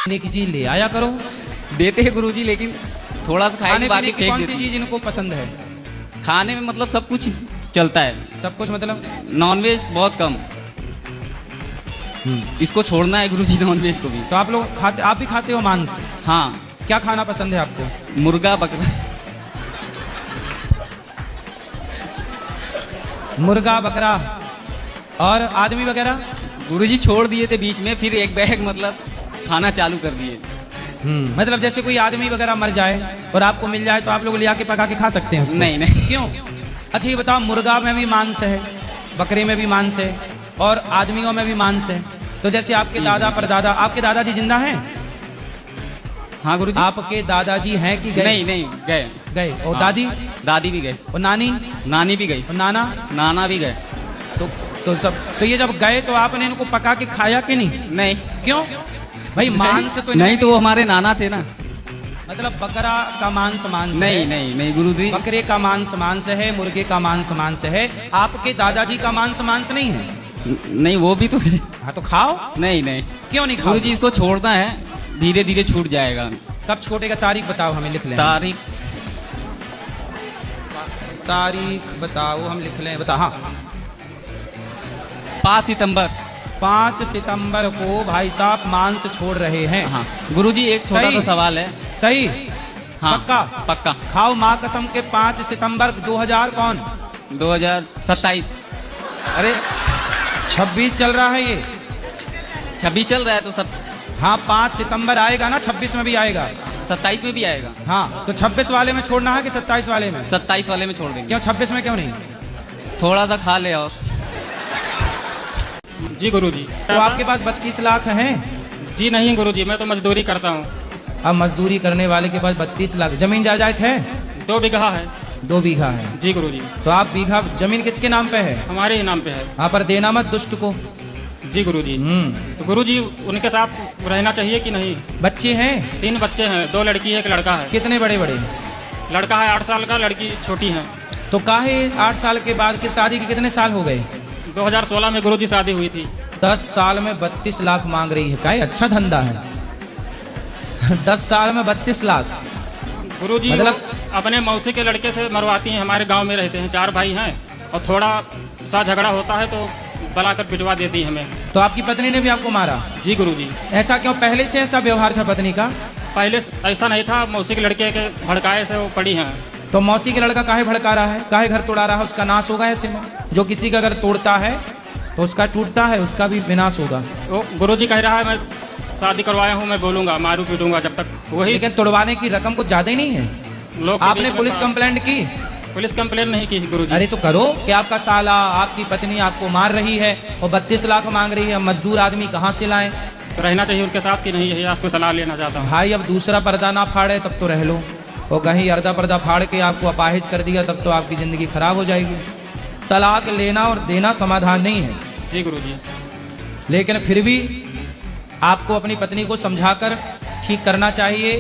खाने की चीज ले आया करो। देते हैं गुरुजी, लेकिन थोड़ा सा खाएंगे, खाने बाकी पीने की फेंक कौन देते सी हैं। चीज इनको पसंद है? खाने में मतलब सब कुछ चलता है, सब कुछ मतलब? नॉनवेज बहुत कम। इसको छोड़ना है गुरुजी नॉनवेज को भी। तो आप लोग खाते, आप भी खाते हो मांस? हाँ, क्या खाना पसंद है आपको? मुर्गा बकरा। मुर्गा बकरा और आदमी वगैरह? गुरुजी छोड़ दिए थे बीच में, फिर एक बैग मतलब खाना चालू कर दिए। मतलब जैसे कोई आदमी वगैरह मर जाए और आपको मिल जाए तो आप लोग ले आके पका के खा सकते हैं उसको? नहीं नहीं। क्यों? अच्छा ये बताओ, मुर्गा में भी मांस है, बकरे में भी मांस है और आदमियों में भी मांस है। तो जैसे आपके दादा परदादा, आपके दादाजी जिंदा हैं? हाँ गुरुजी। आपके दादाजी हैं कि गए? नहीं नहीं, गए। गए। और हाँ, दादी? दादी भी गए। और नानी? नानी भी गई। और नाना? नाना भी गए। तो सब, तो ये जब गए तो आपने इनको पका के खाया कि नहीं? नहीं। क्यों भाई? मांस तो नहीं, तो वो हमारे नाना थे ना। मतलब बकरा का मांस मांस नहीं है? नहीं नहीं गुरुजी। बकरे का मांस मांस है, मुर्गे का मांस मांस है। आपके दादाजी का मांस मांस नहीं है? नहीं, वो भी तो है। हाँ तो खाओ। नहीं नहीं क्यों नहीं खाओ? गुरुजी, इसको छोड़ना है, धीरे धीरे छूट जाएगा। कब छोटेगा? तारीख बताओ, हमें लिख लें। तारीख बताओ, हम लिख लें। बताओ। हाँ, 5 सितंबर। 5 सितंबर को भाई साहब मांस छोड़ रहे हैं। हाँ गुरुजी, एक छोटा सही? सा सवाल है। सही? हाँ, पक्का? पक्का। खाओ माँ कसम के। 5 सितंबर 2000 कौन? 2027। अरे 26 चल रहा है ये। 26 चल रहा है तो हाँ 5 सितंबर आएगा ना, 26 में भी आएगा। 27 में भी आएगा। हाँ तो 26 वाले में छोड़ना है कि 27 वाले में? 27 वाले में छोड़ देंगे। क्यों 26 में क्यों नहीं? थोड़ा सा खा ले और। जी गुरुजी। तो आपके पास 32 लाख हैं? जी नहीं गुरुजी, मैं तो मजदूरी करता हूँ। अब मजदूरी करने वाले के पास 32 लाख, जमीन जायदाद है? 2 बीघा है। 2 बीघा है। जी गुरुजी। तो आप बीघा जमीन किसके नाम पे है? हमारे ही नाम पे है। वहाँ पर देना मत दुष्ट को। जी गुरुजी। तो गुरुजी, उनके साथ रहना चाहिए कि नहीं? बच्चे हैं? 3 बच्चे हैं, 2 लड़की है, 1 लड़का है। कितने बड़े बड़े? लड़का है 8 साल का, लड़की छोटी है। तो काहे 8 साल के बाद के शादी के कितने साल हो गए? 2016 में गुरुजी शादी हुई थी। 10 साल में 32 लाख मांग रही है। काहे अच्छा धंधा है। 10 साल में 32 लाख। गुरुजी मतलब? अपने मौसी के लड़के से मरवाती हैं। हमारे गांव में रहते हैं, 4 भाई हैं, और थोड़ा सा झगड़ा होता है तो बुलाकर पिटवा देती है हमें। तो आपकी पत्नी ने भी आपको मारा? जी गुरुजी। ऐसा क्यों? पहले से ऐसा व्यवहार था पत्नी का? पहले ऐसा नहीं था, मौसी के लड़के के भड़काए से वो पड़ी हैं। तो मौसी के लड़का काहे भड़का रहा है? काहे घर तोड़ा रहा है? उसका नाश होगा ऐसे में। जो किसी का घर तोड़ता है तो उसका टूटता है, उसका भी विनाश होगा। वो गुरुजी कह रहा है मैं शादी करवाया हूँ, मैं बोलूंगा, मारू पीटूंगा जब तक वही। लेकिन तोड़वाने की रकम कुछ ज्यादा ही नहीं है। लोग आपने पुलिस कंप्लेंट की? पुलिस कंप्लेंट नहीं की गुरुजी। अरे तो करो कि आपका साला, आपकी पत्नी आपको मार रही है और 32 लाख मांग रही है। मजदूर आदमी कहाँ से लाएं? तो रहना चाहिए उनके साथ कि नहीं, यही आपको सलाह लेना चाहता हूँ। भाई अब दूसरा पर्दा ना फाड़े तब तो रह लो, और कहीं अर्धा पर्दा फाड़ के आपको अपाहिज कर दिया तब तो आपकी जिंदगी खराब हो जाएगी। तलाक लेना और देना समाधान नहीं है। जी गुरुजी। लेकिन फिर भी आपको अपनी पत्नी को समझाकर ठीक करना चाहिए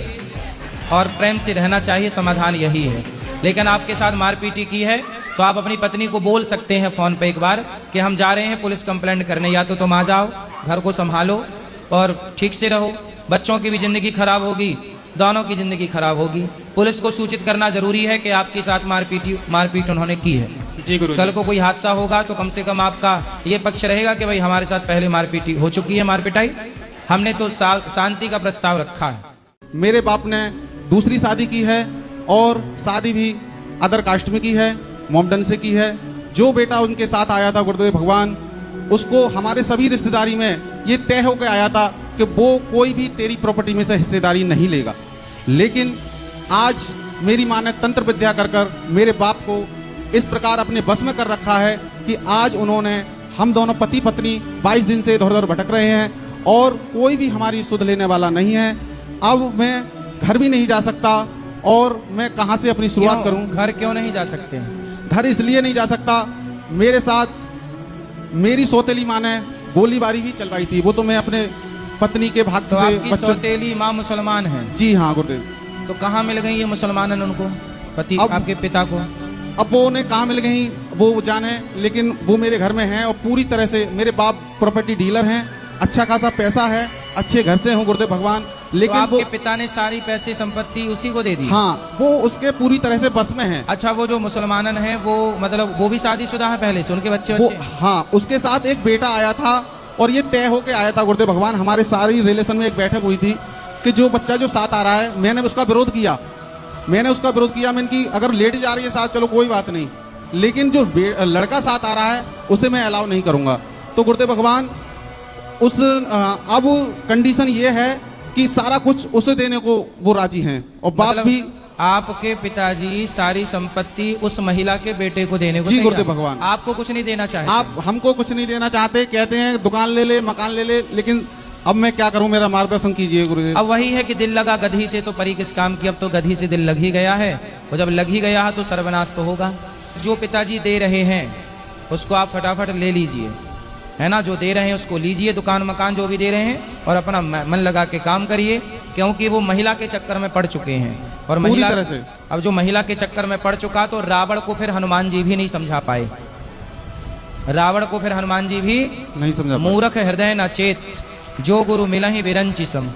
और प्रेम से रहना चाहिए। समाधान यही है। लेकिन आपके साथ मारपीटी की है तो आप अपनी पत्नी को बोल सकते हैं फोन पे एक बार कि हम जा रहे हैं पुलिस कंप्लेंट करने। या तो तुम आ जाओ, घर को संभालो और ठीक से रहो। बच्चों की भी जिंदगी खराब होगी, दोनों की जिंदगी खराब होगी। पुलिस को सूचित करना जरूरी है कि आपके साथ मारपीट उन्होंने की है। जी गुरुजी। कल को कोई हादसा होगा तो कम से कम आपका ये पक्ष रहेगा कि भाई हमारे साथ पहले मारपीटी हो चुकी है, मारपिटाई। हमने तो शांति का प्रस्ताव रखा है। मेरे बाप ने दूसरी शादी की है और शादी भी अदर कास्ट में की है, मोमडन से की है। जो बेटा उनके साथ आया था गुरुदेव भगवान, उसको हमारे सभी रिश्तेदारी में ये तय होकर आया था कि वो कोई भी तेरी प्रॉपर्टी में से हिस्सेदारी नहीं लेगा। लेकिन आज मेरी माँ ने तंत्र विद्या कर कर मेरे बाप को इस प्रकार अपने बस में कर रखा है कि आज उन्होंने, हम दोनों पति पत्नी 22 दिन से इधर उधर भटक रहे हैं और कोई भी हमारी सुध लेने वाला नहीं है। अब मैं घर भी नहीं जा सकता और मैं कहाँ से अपनी शुरुआत करूं? घर क्यों नहीं जा सकते? घर इसलिए नहीं जा सकता, मेरे साथ मेरी सौतेली माँ ने गोलीबारी भी चलवाई थी। वो तो मैं अपने पत्नी के भाग्य तो से आपकी सौतेली माँ मुसलमान है? जी हाँ गुरुदेव। तो कहाँ मिल गई ये मुसलमान उनको, पति आपके पिता को? अब वो उन्हें कहाँ मिल गई वो जाने, लेकिन वो मेरे घर में हैं और पूरी तरह से मेरे बाप प्रॉपर्टी डीलर हैं। अच्छा खासा पैसा है, अच्छे घर से हूँ गुरुदेव भगवान। लेकिन तो आपके वो पिता ने सारी पैसे संपत्ति उसी को दे दी? हाँ, वो उसके पूरी तरह से बस में है। अच्छा, वो जो मुसलमानन है वो मतलब वो भी शादीशुदा है पहले से, उनके बच्चे वो बच्चे? हाँ, उसके साथ एक बेटा आया था और ये तय होके आया था गुरुदेव भगवान, हमारे सारी रिलेशन में एक बैठक हुई थी कि जो बच्चा जो साथ आ रहा है, मैंने उसका विरोध किया। मैंने की अगर लेट जा रही है साथ चलो कोई बात नहीं, लेकिन जो लड़का साथ आ रहा है उसे मैं अलाउ नहीं करूंगा। तो गुरुदेव भगवान अब कंडीशन ये है कि सारा कुछ उसे देने को वो राजी हैं और बाप मतलब भी। आपके पिताजी सारी संपत्ति उस महिला के बेटे को देने को जी तैयार? गुरुदेव भगवान। आपको कुछ नहीं देना चाहते? आप हमको कुछ नहीं देना चाहते, कहते हैं दुकान ले ले, मकान ले ले, लेकिन अब मैं क्या करूं, मेरा मार्गदर्शन कीजिए गुरुदेव। अब वही है कि दिल लगा गधी से तो परी किस काम की। अब तो गधी से दिल लग ही गया है, और जब लग ही गया है तो सर्वनाश तो होगा। जो पिताजी दे रहे हैं उसको आप फटाफट ले लीजिए, है ना। जो दे रहे हैं उसको लीजिए, दुकान मकान जो भी दे रहे हैं, और अपना मन लगा के काम करिए, क्योंकि वो महिला के चक्कर में पड़ चुके हैं। और पूरी महिला तरह से। अब जो महिला के चक्कर में पड़ चुका तो रावण को फिर हनुमान जी भी नहीं समझा पाए। रावण को फिर हनुमान जी भी नहीं समझा। मूर्ख हृदय न चेत, जो गुरु मिलहि विरंचि सम।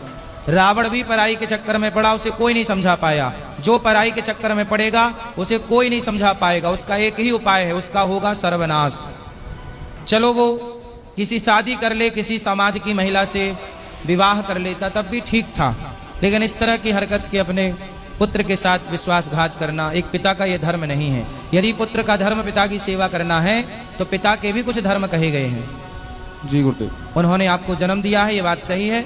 रावण भी पराई के चक्कर में पड़ा, उसे कोई नहीं समझा पाया। जो पराई के चक्कर में पड़ेगा उसे कोई नहीं समझा पाएगा। उसका एक ही उपाय है, उसका होगा सर्वनाश। चलो वो किसी शादी कर ले, किसी समाज की महिला से विवाह कर लेता तब भी ठीक था, लेकिन इस तरह की हरकत के अपने पुत्र के साथ विश्वासघात करना एक पिता का यह धर्म नहीं है। यदि पुत्र का धर्म पिता की सेवा करना है तो पिता के भी कुछ धर्म कहे गए हैं। जी गुरुदेव। उन्होंने आपको जन्म दिया है, ये बात सही है।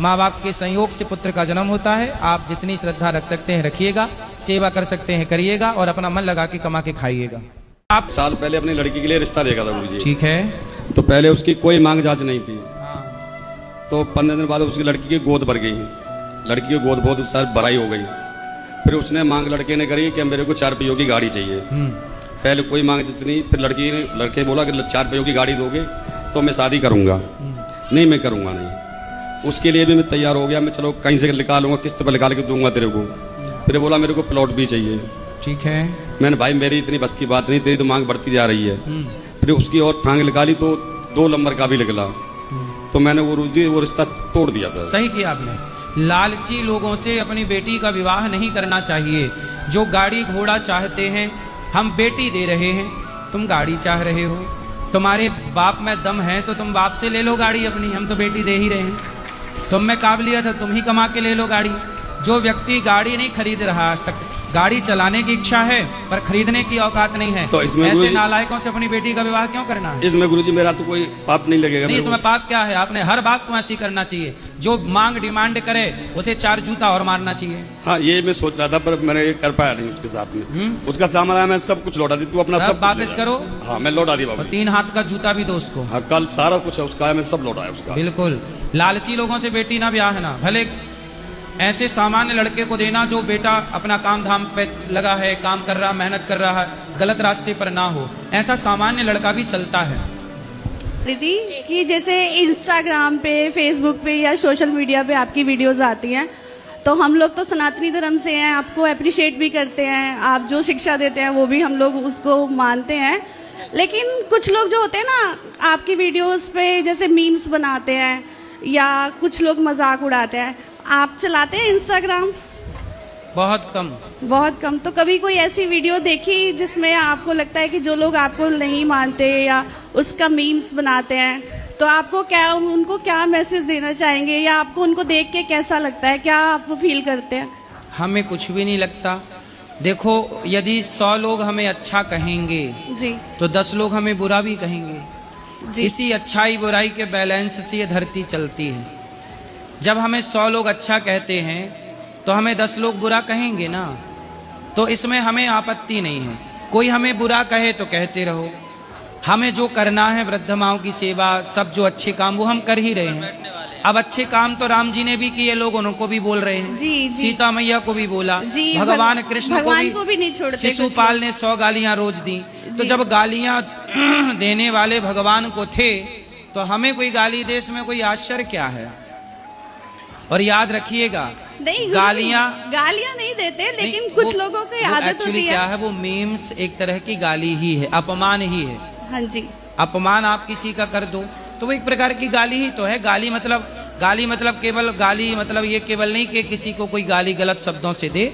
माँ बाप के संयोग से पुत्र का जन्म होता है। आप जितनी श्रद्धा रख सकते हैं रखिएगा, सेवा कर सकते हैं करिएगा, और अपना मन लगा के कमा के खाइएगा। आप साल पहले अपनी लड़की के लिए रिश्ता देखा था गुरुजी। ठीक है। तो पहले उसकी कोई मांग जांच नहीं थी, हाँ। तो 15 दिन बाद उसकी लड़की की गोद भर गई। लड़की की गोद बहुत सारी भराई हो गई। फिर उसने मांग लड़के ने करी कि मेरे को 4 पहियों की गाड़ी चाहिए। पहले कोई मांग जितनी, फिर लड़के बोला कि 4 पहियों की गाड़ी दोगे तो मैं शादी करूंगा। नहीं, मैं करूंगा नहीं। उसके लिए भी मैं तैयार हो गया, मैं चलो कहीं से निकालूंगा, किस्त पर निकाल के दूंगा तेरे को। फिर बोला मेरे को प्लॉट भी चाहिए। ठीक है। मैंने भाई मेरी इतनी बस की बात नहीं, तेरी तो मांग बढ़ती जा रही है। फिर उसकी और टांग निकाली तो 2 नंबर का भी निकला, तो मैंने वो रिश्ता तोड़ दिया था। सही किया आपने। लालची लोगों से अपनी बेटी का विवाह नहीं करना चाहिए। जो गाड़ी घोड़ा चाहते हैं, हम बेटी दे रहे हैं, तुम गाड़ी चाह रहे हो। तुम्हारे बाप में दम है तो तुम बाप से ले लो गाड़ी अपनी, हम तो बेटी दे ही रहे हैं। तुम में काबिलियत है, तुम ही कमा के ले लो गाड़ी। जो व्यक्ति गाड़ी नहीं खरीद रहा, गाड़ी चलाने की इच्छा है पर खरीदने की औकात नहीं है, तो इसमें ऐसे नालायकों से अपनी बेटी का विवाह क्यों करना है? इसमें गुरुजी मेरा तो कोई पाप नहीं लगेगा। नहीं, इसमें पाप क्या है? आपने हर बात को ऐसी करना चाहिए। जो मांग डिमांड करे उसे 4 जूता और मारना चाहिए। हाँ, ये मैं सोच रहा था पर मैंने ये कर पाया नहीं उसके साथ में। उसका सामान आया, मैं सब कुछ लौटा दी, तू अपना सब वापस करो। हाँ, मैं लौटा दी बाबू। 3 हाथ का जूता भी दो उसको। हाँ, कल सारा कुछ है उसका, मैं सब लौटाया उसका। बिल्कुल। लालची लोगों से बेटी ना ब्याह ना, भले ऐसे सामान्य लड़के को देना जो बेटा अपना काम धाम पे लगा है, काम कर रहा, मेहनत कर रहा है, गलत रास्ते पर ना हो। ऐसा सामान्य लड़का भी चलता है। दीदी कि जैसे इंस्टाग्राम पे, फेसबुक पे या सोशल मीडिया पे आपकी वीडियोस आती हैं, तो हम लोग तो सनातनी धर्म से हैं, आपको अप्रिशिएट भी करते हैं, आप जो शिक्षा देते हैं वो भी हम लोग उसको मानते हैं। लेकिन कुछ लोग जो होते हैं ना, आपकी वीडियोस पे जैसे मीम्स बनाते हैं या कुछ लोग मजाक उड़ाते हैं। आप चलाते हैं इंस्टाग्राम? बहुत कम। बहुत कम। तो कभी कोई ऐसी वीडियो देखी जिसमें आपको लगता है कि जो लोग आपको नहीं मानते या उसका मीम्स बनाते हैं, तो आपको क्या, उनको क्या मैसेज देना चाहेंगे, या आपको उनको देख के कैसा लगता है, क्या आप फील करते हैं? हमें कुछ भी नहीं लगता। देखो, यदि 100 लोग हमें अच्छा कहेंगे जी तो 10 लोग हमें बुरा भी कहेंगे। जी। इसी अच्छाई बुराई के बैलेंस से ये धरती चलती है। जब हमें 100 लोग अच्छा कहते हैं तो हमें 10 लोग बुरा कहेंगे ना, तो इसमें हमें आपत्ति नहीं है। कोई हमें बुरा कहे तो कहते रहो, हमें जो करना है वृद्ध माओं की सेवा, सब जो अच्छे काम वो हम कर ही रहे हैं। अब अच्छे काम तो राम जी ने भी किए, लोग उनको भी बोल रहे हैं। जी, जी। सीता मैया को भी बोला, जी, भगवान कृष्ण भगवान को भी नहीं छोड़ते। शिशुपाल ने 100 गालियां रोज दी। तो जब गालियां देने वाले भगवान को थे तो हमें कोई गाली दे, इसमें कोई आश्चर्य क्या है? और याद रखिएगा, नहीं, गालियां नहीं देते, लेकिन नहीं, कुछ लोगों की आदत होती एक्चुअली क्या है, वो मीम्स एक तरह की गाली ही है, अपमान ही है। हाँ जी। अपमान आप किसी का कर दो तो वो एक प्रकार की गाली ही तो है। गाली मतलब गाली मतलब ये केवल नहीं कि किसी को कोई गाली गलत शब्दों से दे,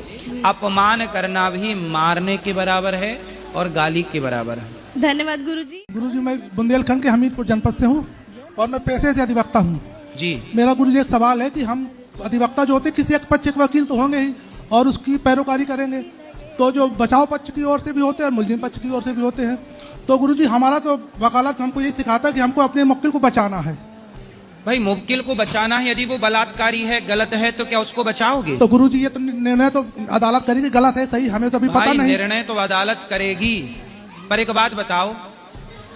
अपमान करना भी मारने के बराबर है और गाली के बराबर है। धन्यवाद गुरुजी। गुरुजी, मैं बुंदेलखंड के हमीरपुर जनपद से हूँ और मैं पेशे से अधिवक्ता हूँ। जी। मेरा गुरुजी एक सवाल है कि हम अधिवक्ता जो होते हैं किसी एक पक्ष के वकील तो होंगे ही और उसकी पैरोकारी करेंगे, तो जो बचाव पक्ष की ओर से भी होते हैं और मुलजिम पक्ष की ओर से भी होते हैं। तो गुरुजी हमारा तो वकालत हमको ये सिखाता है कि हमको अपने मुवक्किल को बचाना है। भाई मुवक्किल को बचाना है, यदि वो बलात्कारी है, गलत है, तो क्या उसको बचाओगे? तो गुरुजी ये तो निर्णय तो अदालत करेगी, गलत है सही हमें तो अभी पता भाई नहीं। निर्णय तो अदालत करेगी, पर एक बात बताओ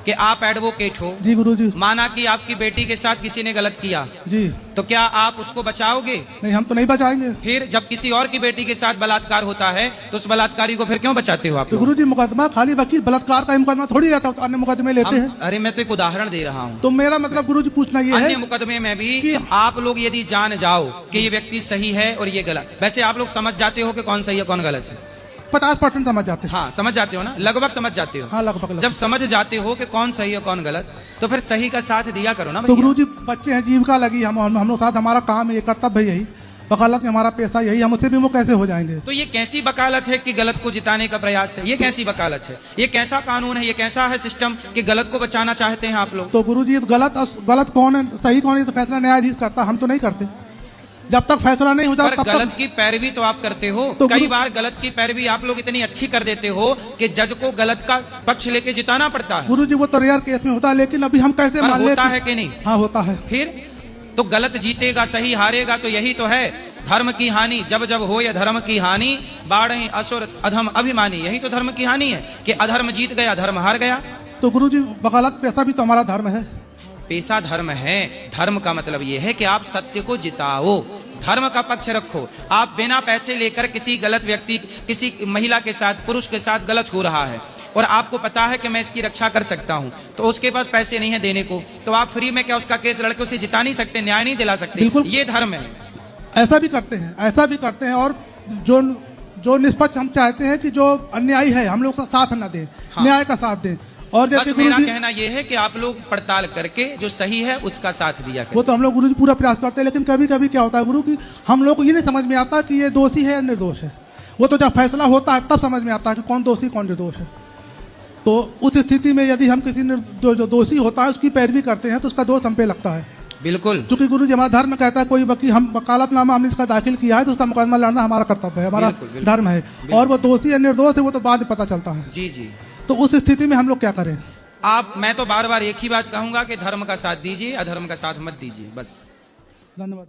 कि आप एडवोकेट हो। जी गुरुजी। माना कि आपकी बेटी के साथ किसी ने गलत किया, जी, तो क्या आप उसको बचाओगे? नहीं, हम तो नहीं बचाएंगे। फिर जब किसी और की बेटी के साथ बलात्कार होता है तो उस बलात्कारी को फिर क्यों बचाते हो आप तो लोग? गुरुजी मुकदमा खाली वकील बलात्कार का मुकदमा थोड़ी रहता, तो अन्य मुकदमे लेते हैं। अरे मैं तो एक उदाहरण दे रहा हूँ। तो मेरा मतलब गुरुजी पूछना ये अन्य है मुकदमे में भी कि आप लोग यदि जान जाओ कि ये व्यक्ति सही है और ये गलत, वैसे आप लोग समझ जाते हो कि कौन सही है कौन गलत है? 50% समझ जाते हैं। हाँ समझ जाते हो ना, लगभग समझ जाते हो। हाँ, लगभग। जब समझ जाते हो कि कौन सही है कौन गलत, तो फिर सही का साथ दिया करो ना तो भैया। गुरुजी बच्चे हैं, जीविका लगी, हम लोग साथ, हमारा काम है, ये कर्तव्य है, यही वकालत में हमारा पैसा यही, हम उससे भी वो कैसे हो जाएंगे? तो ये कैसी वकालत है कि गलत को जिताने का प्रयास है? ये कैसी वकालत है? ये कैसा कानून है? ये कैसा है सिस्टम कि गलत को बचाना चाहते हैं आप लोग? तो गुरुजी इस गलत कौन है सही कौन है तो फैसला न्यायाधीश करता, हम तो नहीं करते। जब तक फैसला नहीं हो जाता पर तब गलत तक की पैरवी तो आप करते हो। तो कई बार गलत की पैरवी आप लोग इतनी अच्छी कर देते हो कि जज को गलत का पक्ष लेके जिताना पड़ता है। गुरुजी वो तो रेयर केस में होता है, लेकिन अभी हम कैसे पर मान ले? होता है कि नहीं? हाँ होता है। फिर तो गलत जीतेगा सही हारेगा, तो यही तो है धर्म की हानि। जब जब हो या धर्म की हानि, बाढ़ असुर अधम अभिमानी, यही तो धर्म की हानि है कि अधर्म जीत गया, धर्म हार गया। तो गुरुजी वकालत पैसा भी तो हमारा धर्म है। पेशा धर्म है। धर्म का मतलब यह है कि आप सत्य को जिताओ, धर्म का पक्ष रखो। आप बिना पैसे लेकर किसी गलत व्यक्ति, किसी महिला के साथ, पुरुष के साथ गलत हो रहा है और आपको पता है कि मैं इसकी रक्षा कर सकता हूं, तो उसके पास पैसे नहीं है देने को, तो आप फ्री में क्या उसका केस लड़के उसे जिता नहीं सकते, न्याय नहीं दिला सकते? बिल्कुल। ये धर्म है। ऐसा भी करते हैं, ऐसा भी करते हैं। और जो निष्पक्ष हम चाहते हैं कि जो अन्यायी है हम लोग का साथ न दें, हाँ। न्याय का साथ दें। और बस जैसे मेरा गुरुजी, कहना यह है कि आप लोग पड़ताल करके जो सही है उसका साथ दिया करें। वो तो हम लोग गुरुजी पूरा प्रयास करते हैं, लेकिन कभी कभी क्या होता है गुरु कि हम लोग को ये नहीं समझ में आता कि ये दोषी है या निर्दोष है। वो तो जब फैसला होता है तब समझ में आता है कि कौन दोषी कौन निर्दोष है। तो उस स्थिति में यदि हम किसी जो दोषी होता है उसकी पैरवी करते हैं तो उसका दोष हम पे लगता है। बिल्कुल। चूंकि गुरुजी हमारा धर्म कहता है कोई वकील, हम वकालतनामा हमने इसका दाखिल किया है तो उसका मुकदमा लड़ना हमारा कर्तव्य है, हमारा बिल्कुल, बिल्कुल, धर्म है। और वो दोषी या निर्दोष है वो तो बाद में पता चलता है। जी जी। तो उस स्थिति में हम लोग क्या करें? मैं तो बार बार एक ही बात कहूंगा कि धर्म का साथ दीजिए, अधर्म का साथ मत दीजिए, बस। धन्यवाद।